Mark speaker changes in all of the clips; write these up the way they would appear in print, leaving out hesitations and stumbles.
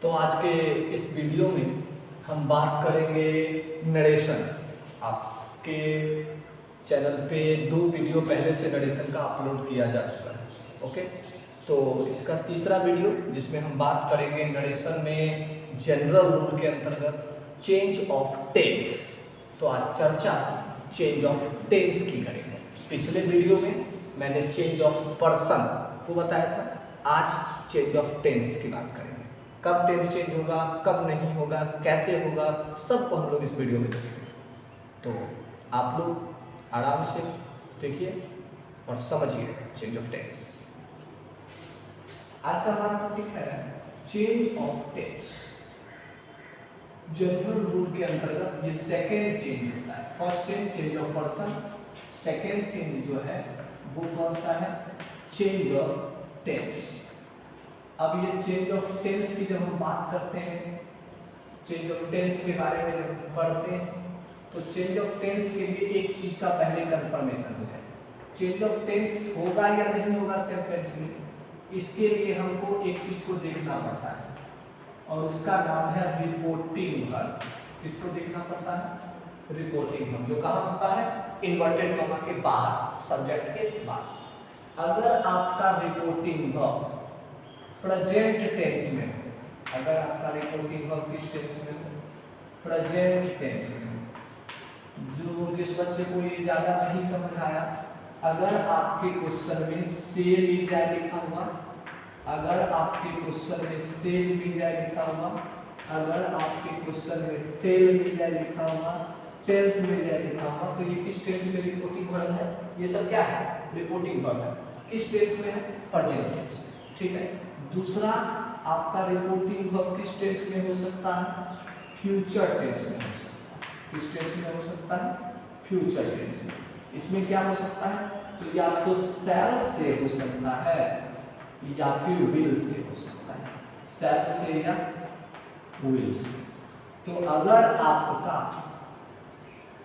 Speaker 1: तो आज के इस वीडियो में हम बात करेंगे नरेशन। आपके चैनल पे 2 वीडियो पहले से नरेशन का अपलोड किया जा चुका है। ओके, तो इसका तीसरा वीडियो जिसमें हम बात करेंगे नरेशन में जनरल रूल के अंतर्गत चेंज ऑफ टेंस। तो आज चर्चा चेंज ऑफ टेंस की करेंगे। पिछले वीडियो में मैंने चेंज ऑफ पर्सन को बताया था, आज चेंज ऑफ टेंस की बात करेंगे। कब टेंस चेंज होगा, कब नहीं होगा, कैसे होगा, सबको हम लोग इस वीडियो में देखेंगे। तो आप लोग आराम से देखिए और समझिए चेंज ऑफ टेंस। आज का हमारा टॉपिक है change of tense. General rule के अंतर्गत ये सेकेंड चेंज होता है। First change of person, second change जो है वो कौन सा है, चेंज ऑफ टेंस। अब ये चेंज ऑफ टेंस की जब हम बात करते हैं, चेंज ऑफ टेंस के बारे में जब पढ़ते हैं तो चेंज ऑफ टेंस के लिए एक चीज का पहले कंफर्मेशन हो जाए, चेंज ऑफ टेंस होगा या नहीं होगा सेंटेंस में। इसके लिए हमको एक चीज को देखना पड़ता है और उसका नाम है रिपोर्टिंग वर्ब। किसको देखना पड़ता है, रिपोर्टिंग वर्ब, जो कहाँ होता है, इन्वर्टेड कॉमा के बाहर, सब्जेक्ट के बाद। अगर आपका रिपोर्टिंग वर्ब प्रेजेंट टेंस में हो, अगर आपका रिपोर्टिंग वर्ब किस टेंस में हो, प्रेजेंट टेंस में हो, जिस बच्चे को ये ज्यादा नहीं समझ आया, अगर आपके क्वेश्चन में से मिल जाए लिखा हुआ, अगर आपके क्वेश्चन में सेज मिल जाए लिखा हुआ, अगर आपके क्वेश्चन में टेल मिल जाए लिखा हुआ, टेल्स मिल जाए लिखा हुआ, तो ये किस टेंस में रिपोर्टिंग वर्ब है, ये सब क्या है, रिपोर्टिंग वर्ब है। किस टेंस में है, प्रेजेंट टेंस में। ठीक है। दूसरा, आपका रिपोर्टिंग वर्ब किस टेंस में हो सकता है, फ्यूचर टेंस में हो सकता है। किस टेंस में हो सकता है, फ्यूचर टेंस में। इसमें क्या हो सकता है, तो या तो शैल से हो सकता है या फिर विल से हो सकता है, शैल से या विल से। तो अगर आपका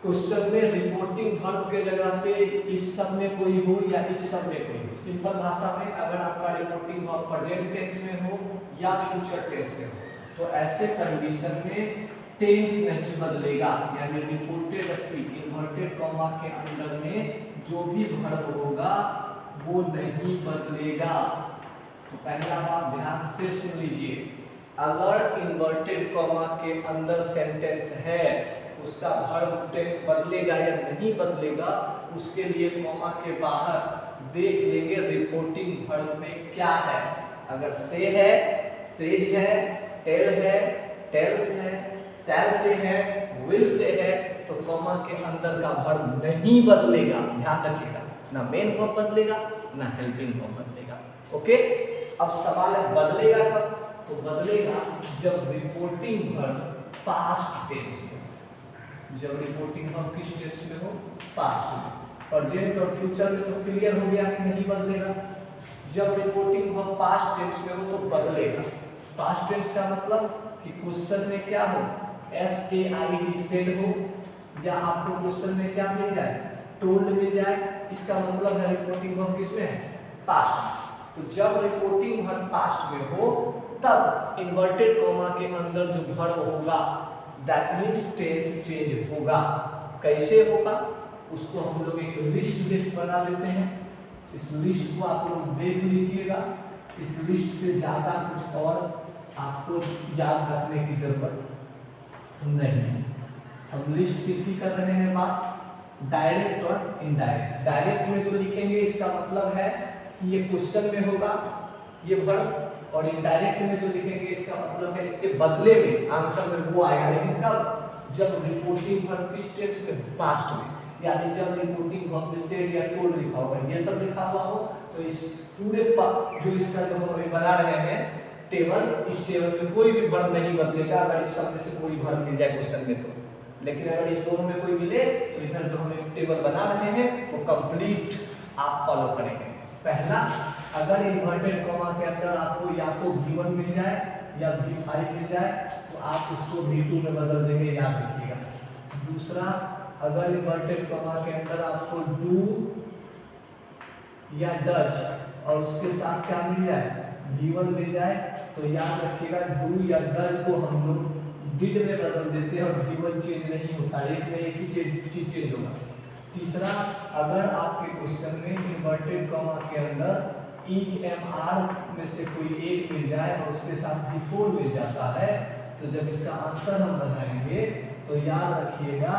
Speaker 1: क्वेश्चन में रिपोर्टिंग वर्ब के जगह पे इस सब में कोई हो या इस सब में कोई हो, सिंपल भाषा में अगर आपका रिपोर्टिंग वर्ब प्रेजेंट टेंस में हो या फ्यूचर टेंस में हो, तो ऐसे कंडीशन में टेंस नहीं बदलेगा, यानी रिपोर्टेड स्पीच इन्वर्टेड कॉमा के अंदर में जो भी वर्ब होगा वो नहीं बदलेगा। तो पहला बात ध्यान से सुन लीजिए, अगर इन्वर्टेड कॉमा के अंदर सेंटेंस है उसका वर्ब टेंस बदलेगा या नहीं बदलेगा, उसके लिए कॉमा के बाहर देख लेंगे रिपोर्टिंग वर्ब में क्या है। अगर से है, सेज है, टेल है, टेल्स है, शैल से है, विल से है, तो कॉमा के अंदर का वर्ब नहीं बदलेगा। ध्यान रखिएगा, ना मेन वर्ब बदलेगा ना हेल्पिंग वर्ब बदलेगा। ओके, अब सवाल है बदलेगा कब, तो बदलेगा जब रिपोर्टिंग वर्ब पास्ट टेंस में, जब रिपोर्टिंग वर्ब किस टेंस में हो, पास्ट में। प्रेजेंट और फ्यूचर में तो क्लियर हो गया कि नहीं बदलेगा। जब रिपोर्टिंग वर्ब पास्ट टेंस में हो तो बदलेगा। पास्ट टेंस का मतलब कि क्वेश्चन में क्या हो, SAID सेड हो, या आपको क्वेश्चन में क्या मिल जाए, टोल्ड मिल जाए, इसका मतलब है रिपोर्टिंग वर्ब किसमें है, पास्ट। तो जब रिपोर्टिंग वर्ब पास्ट में हो तब इन्वर्टेड कॉमा के अंदर जो वर्ब होगा दैट मींस टेंस चेंज होगा। कैसे होगा, उसको हम लोग एक लिस्ट बना लेते हैं। इस लिस्ट को आप लोग देख लीजिएगा। इस लिस्ट से ज्यादा कुछ और आपको याद रखने की जरूरत नहीं है। हम लिस्ट किसकी कर रहे हैं बात, डायरेक्ट और इनडायरेक्ट। डायरेक्ट में जो लिखेंगे इसका मतलब है कि ये क्वेश्चन में होगा ये वर्ब, और इनडायरेक्ट में जो लिखेंगे इसका मतलब है इसके बदले में आंसर में वो आएगा। लेकिन कब, जब रिपोर्टिंग वर्ब किस टेंस में, पास्ट में, यानी जब रिपोर्टिंग वर्ब में सेड या टोल्ड लिखा होगा, ये सब लिखा हुआ हो, तो इस पूरे जो इसका जो हम बना रहे हैं टेबल, इस टेबल में कोई भी वर्ब नहीं बदलेगा अगर इस सब में से कोई वर्ब मिल जाए क्वेश्चन में तो। लेकिन अगर इस दोनों में कोई मिले तो इधर जो हम टेबल बना रहे हैं वो कंप्लीट आप फॉलो करेंगे। पहला, अगर इन्वर्टेड कॉमा के अंदर आपको या तो V1 मिल जाए या V5 मिल जाए तो आप उसको V2 में बदल देंगे, याद रखिएगा। दूसरा, अगर इन्वर्टेड कॉमा के अंदर आपको डू या डच और उसके साथ क्या मिल जाए, V1 मिल जाए तो याद रखिएगा डू या डन को हम लोग डिड में बदल देते हैं और V1 चेंज नहीं होता, एक में एक ही चीज चेंज होगा। तीसरा, अगर आपके क्वेश्चन में इन्वर्टेड कॉमा के अंदर ईच एम आर में से कोई एक मिल जाए और उसके साथ V4 मिल जाता है, तो जब इसका आंसर हम बनाएंगे तो याद रखिएगा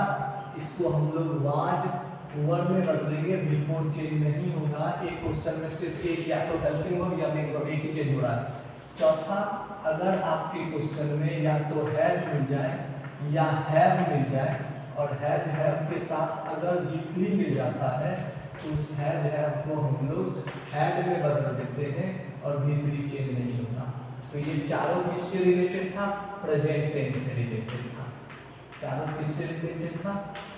Speaker 1: इसको हम लोग वाज वर्ड में बदलेंगे, V4 चेंज नहीं होगा। एक क्वेश्चन में सिर्फ एक या तो हेल्पिंग वर्ब या मेन वर्ब एक ही चेंज हो रहा है। चौथा, अगर आपके क्वेश्चन में या तो हैज मिल जाए या हैव मिल जाए और हैज हैव के साथ अगर V3 मिल जाता है तो उस हैज हैव को हम लोग हैड में बदल देते हैं और V3 चेंज नहीं होता। तो ये चारों किससे रिलेटेड था? प्रेजेंट टेंस से रिलेटेड था। चारों किससे रिलेटेड था?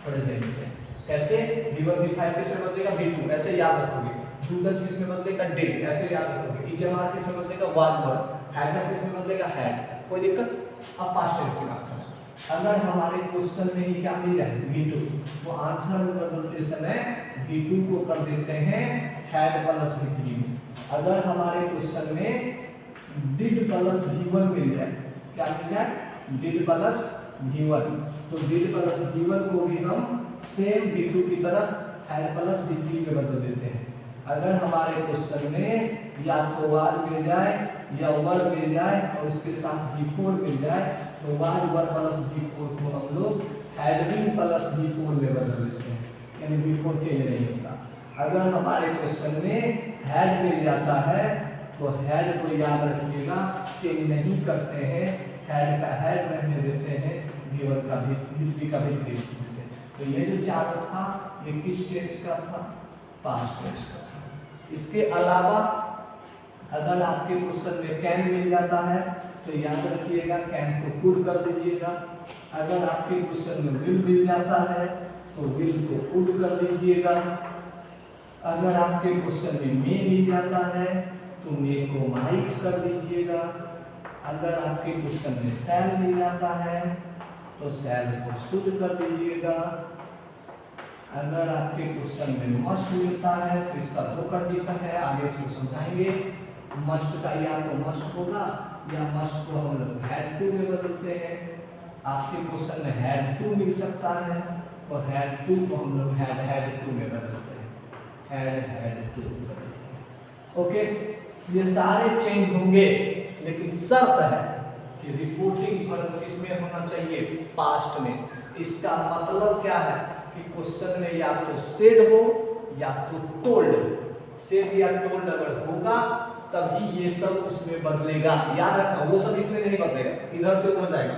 Speaker 1: प्रेजेंट से। कैसे? V1 V5 किस में बदलेगा? V2, ऐसे याद रखोगे। डू डज किस में बदलेगा? डिड, ऐसे याद रखोगे। ईजमार किस में बदलेगा? Was verb. हैज हैव किस में बदलेगा? हैड। कोई दिक्कत? अब पास्ट टेंस की बात करें। अगर हमारे क्वेश्चन में ही क्या मिल जाए? V2, तो आंसर बदलते समय V2 को कर देते हैं हैड प्लस V3 में। अगर हमारे क्वेश्चन में डिड प्लस V1 मिल जाए, क्या मिल जाए? डिड प्लस V1, तो डिड प्लस V1 को भी हम सेम V2 की तरह हैड प्लस V3 में बदल देते हैं। अगर हमारे क्वेश्चन में या तो वाज मिल जाए या वर मिल जाए और उसके साथ V4 मिल जाए, तो वाज वर प्लस V4 को हम लोग हैडविंग प्लस V4 में बदल देते हैं, यानी V4 चेंज नहीं होता। अगर हमारे क्वेश्चन में हैड मिल जाता है तो हैड को याद रखिएगा चेंज नहीं करते हैं, हैड का हैड रहने देते हैं, V1 का V3 का V3 देते हैं। तो ये जो चार्ट था ये किस टेंस का था? पास्ट टेंस का था। इसके अलावा अगर आपके क्वेश्चन में कैन मिल जाता है तो याद रखिएगा कैन को कुड कर दीजिएगा। अगर आपके क्वेश्चन में विल मिल जाता है तो विल को कुड कर दीजिएगा। अगर आपके क्वेश्चन में मे मिल जाता है तो मे को माइट कर दीजिएगा। अगर आपके क्वेश्चन में शैल मिल जाता है तो शैल को शुड कर दीजिएगा। अगर आपके क्वेश्चन में मस्ट मिलता है तो इसका दो कंडीशन है, आगे इसको समझाएंगे। मस्ट का या तो मस्ट होगा या मस्ट को हम लोग हैड टू में बदलते हैं। आपके क्वेश्चन में हैड टू मिल सकता है तो हैड टू को हम लोग हैड टू में बदलते हैं, हैड टू बदलते हैं। ओके, ये सारे चेंज होंगे, लेकिन शर्त है कि रिपोर्टिंग फॉर्म किसमें होना चाहिए? पास्ट में। इसका मतलब क्या है कि क्वेश्चन में या तो सेड हो या तो टोल्ड हो। सेड या टोल्ड अगर होगा तभी ये सब उसमें बदलेगा। याद रखना, वो सब इसमें नहीं बदलेगा, इधर से उधर जाएगा।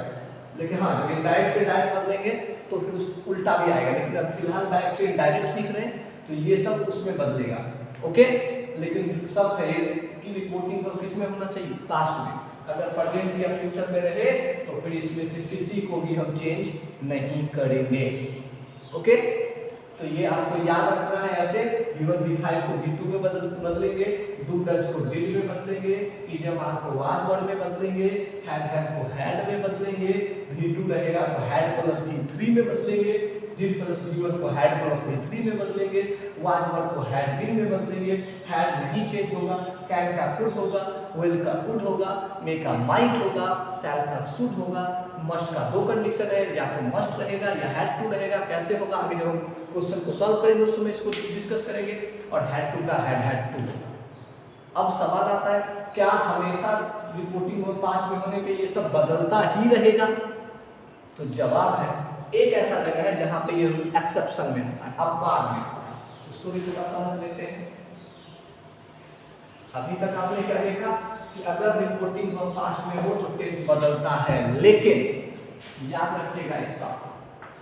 Speaker 1: लेकिन हाँ, जब इनडायरेक्ट से डायरेक्ट बदलेंगे तो फिर उस उल्टा भी आएगा। लेकिन अब फिलहाल डायरेक्ट से इनडायरेक्ट सीख रहे हैं तो ये सब उसमें बदलेगा। ओके, लेकिन शर्त है कि रिपोर्टिंग पर किसमें होना चाहिए? पास्ट में। अगर प्रेजेंट या फ्यूचर में रहे तो फिर इसमें से किसी को भी हम चेंज नहीं करेंगे। ओके, तो ये आपको याद रखना है। ऐसे V1 V5 को V2 में बदलेंगे, डू डज को डिड में बदलेंगे, ईजमार को वाज वर्ड में बदलेंगे, हैड हैव को हैड में बदलेंगे, V2 रहेगा तो हैड प्लस V3 में बदलेंगे, डिड प्लस V1 को हैड प्लस V3 में बदलेंगे, वाज वर्ड को हैड बीन में बदलेंगे। हैड नहीं चेंज होगा, कैन का कुड होगा, विल का कुड होगा, मे का माइट होगा, शैल का शुड होगा। मस्ट का दो कंडीशन है, या तो मस्ट रहेगा या हैड टू रहेगा। कैसे होगा आगे जब हम क्वेश्चन को सॉल्व करेंगे उस समय इसको डिस्कस करेंगे। और हैड टू का हैड टू होगा। अब सवाल आता है, क्या हमेशा रिपोर्टिंग और पास्ट में होने पे ये सब बदलता ही रहेगा? तो जवाब है, एक ऐसा जगह है जहां पे ये एक्सेप्शन में होता है, अपवाद में होता है। उसको भी थोड़ा समझ लेते हैं। अभी तक आपने क्या देखा कि अगर रिपोर्टिंग और पास्ट में हो तो टेंस बदलता है, लेकिन याद रखिएगा इसका,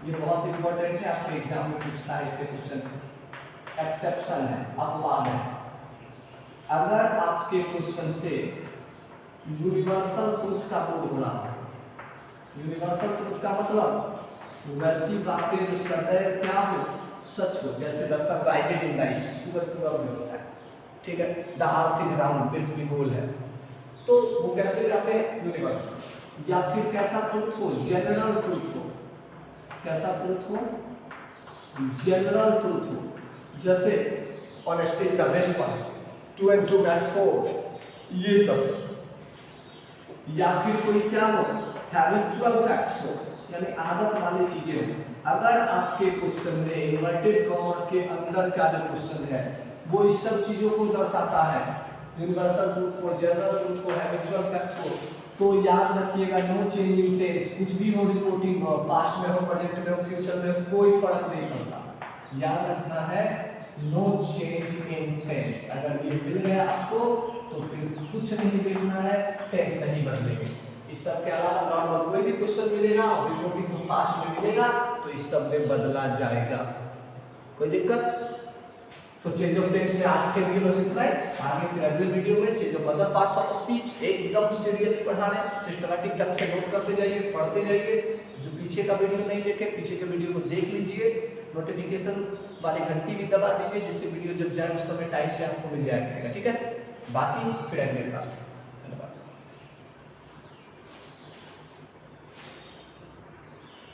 Speaker 1: ये बहुत इंपॉर्टेंट है, आपके एग्जाम में पूछता है इससे क्वेश्चन। एक्सेप्शन है, अपवाद है। अगर आपके क्वेश्चन से यूनिवर्सल ट्रूथ का बोध हो रहा है, यूनिवर्सल ट्रूथ का मतलब वैसी बातें जो सदैव क्या हो? सच हो। जैसे the sun rises in the east, सूरज पूरब में होता है, ठीक है। द अर्थ इज राउंड, पृथ्वी गोल है, तो वो कैसे जाते हैं? यूनिवर्सल। या फिर कैसा ट्रूथ हो? जनरल ट्रूथ हो। कैसा ट्रूथ हो? जनरल ट्रूथ हो। जैसे honesty is the best policy, 2 and 2 makes 4, ये सब, या फिर कोई क्या हो, हैबिचुअल फैक्ट्स हो, यानी आदत वाली चीजें हो। अगर आपके क्वेश्चन में इन्वर्टेड कॉमा के अंदर का जो क्वेश्चन है वो इस सब चीजों को दर्शाता है, यूनिवर्सल ट्रूथ को, जनरल ट्रूथ को, हैबिचुअल फैक्ट को, तो याद रखिएगा नो चेंज इन टेंस, कुछ भी हो, रिपोर्टिंग हो, पास्ट में हो, प्रेजेंट में हो, फ्यूचर में हो, कोई फर्क नहीं पड़ता। याद रखना है नो चेंज इन टेंस। अगर ये मिल गया आपको तो फिर कुछ नहीं लिखना है, टेंस नहीं बदलेंगे। इस सब के अलावा नॉर्मल कोई भी क्वेश्चन मिलेगा, रिपोर्टिंग को पास्ट में मिलेगा तो इस सब में बदला जाएगा, कोई दिक्कत? तो चेंज ऑफ टेंस में आज के वीडियो में इतना ही। आगे फिर अगले वीडियो में change of other parts of speech एकदम सीरियसली पढ़ा रहे हैं, सिस्टमैटिक ढंग से नोट करते जाइए, पढ़ते जाइए। जो पीछे का वीडियो नहीं देखे, पीछे के वीडियो को देख लीजिए, नोटिफिकेशन वाली घंटी भी दबा दीजिए जिससे वीडियो जब जाए उस समय टाइम पे आपको मिल जाएगा, ठीक है? बाकी फिर अगले क्लास में।